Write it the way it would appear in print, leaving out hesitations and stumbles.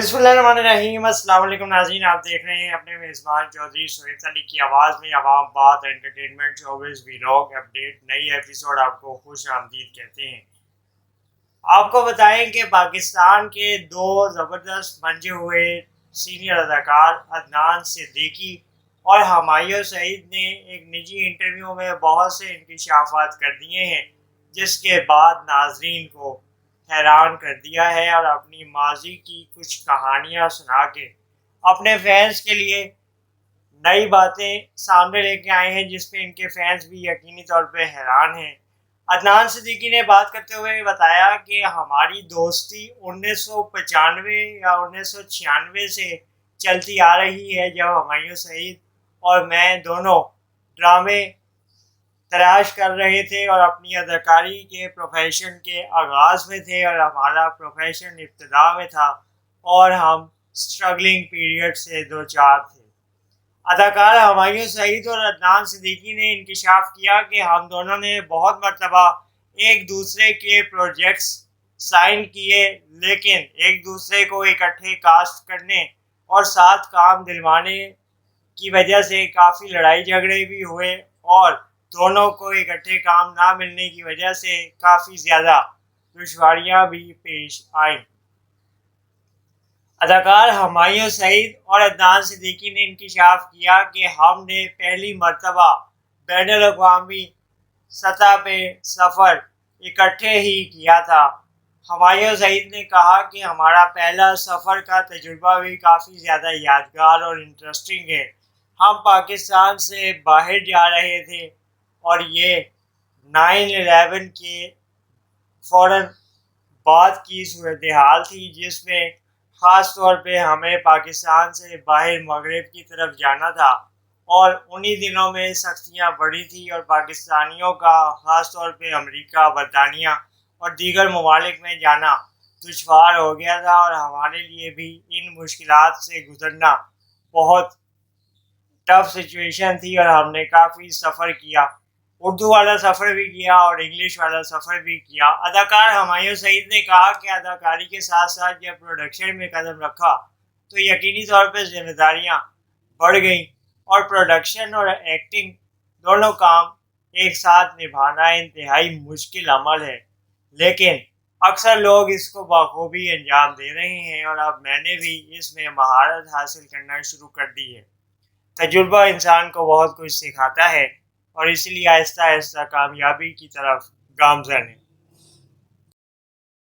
बिस्मिल्लाहिर्रहमानिर्रहीम। अस्सलाम वालेकुम नाज़रीन, आप देख रहे हैं अपने मेज़बान चौधरी सुहेब अली की आवाज़ में अवाम बात एंटरटेनमेंट शोबिज़ व्लॉग अपडेट नई एपिसोड आपको खुश आमदीद कहते हैं। आपको बताएं कि पाकिस्तान के दो ज़बरदस्त मंजे हुए सीनियर अदाकार अदनान सिद्दीकी और हमायूं सईद ने एक निजी इंटरव्यू में बहुत से इंकशाफात कर दिए हैं, जिसके बाद नाजरीन को हैरान कर दिया है और अपनी माजी की कुछ कहानियां सुना के अपने फैंस के लिए नई बातें सामने लेके आए हैं, जिसपे इनके फैंस भी यकीनी तौर पे हैरान हैं। अदनान सिद्दीकी ने बात करते हुए बताया कि हमारी दोस्ती 1995 या 1996 से चलती आ रही है, जब हमायूं सईद और मैं दोनों ड्रामे तलाश कर रहे थे और अपनी अदाकारी के प्रोफेशन के आगाज़ में थे और हमारा प्रोफेशन इब्तिदा में था और हम स्ट्रगलिंग पीरियड से दो चार थे। अदाकार हमायूं सईद और अदनान सिद्दीकी ने इंकशाफ किया कि हम दोनों ने बहुत मरतबा एक दूसरे के प्रोजेक्ट्स साइन किए, लेकिन एक दूसरे को इकट्ठे कास्ट करने और साथ काम दिलवाने की वजह से काफ़ी लड़ाई झगड़े भी हुए और दोनों को इकट्ठे काम ना मिलने की वजह से काफ़ी ज़्यादा दुश्वारियाँ भी पेश आईं। अदाकार हमायूं सईद और अदनान सिद्दीकी ने इंकशाफ किया कि हमने पहली मरतबा बैनुल-अक़वामी सतह पे सफ़र इकट्ठे ही किया था। हमायूं सईद ने कहा कि हमारा पहला सफ़र का तजुर्बा भी काफ़ी ज़्यादा यादगार और इंटरेस्टिंग है। हम पाकिस्तान से बाहर जा रहे थे और ये 9/11 के फ़ौरन बाद की सूरत हाल थी, जिसमें ख़ास तौर पे हमें पाकिस्तान से बाहर मगरिब की तरफ जाना था और उन्हीं दिनों में सख्तियाँ बढ़ी थी और पाकिस्तानियों का ख़ास तौर पे अमेरिका, बरतानिया और दीगर ममालिक में जाना दुश्वार हो गया था और हमारे लिए भी इन मुश्किलात से गुज़रना बहुत टफ सिचुएशन थी और हमने काफ़ी सफ़र किया। उर्दू वाला सफ़र भी किया और इंग्लिश वाला सफ़र भी किया। अदाकार हमायूं सईद ने कहा कि अदाकारी के साथ साथ जब प्रोडक्शन में कदम रखा तो यकीनी तौर पर जिम्मेदारियां बढ़ गईं और प्रोडक्शन और एक्टिंग दोनों काम एक साथ निभाना इंतहाई मुश्किल अमल है, लेकिन अक्सर लोग इसको बखूबी अंजाम दे रहे हैं और अब मैंने भी इसमें महारत हासिल करना शुरू कर दी है। तजुर्बा इंसान को बहुत कुछ सिखाता है और इसलिए आहिस्ता आहिस्ता कामयाबी की तरफ गामज़न है।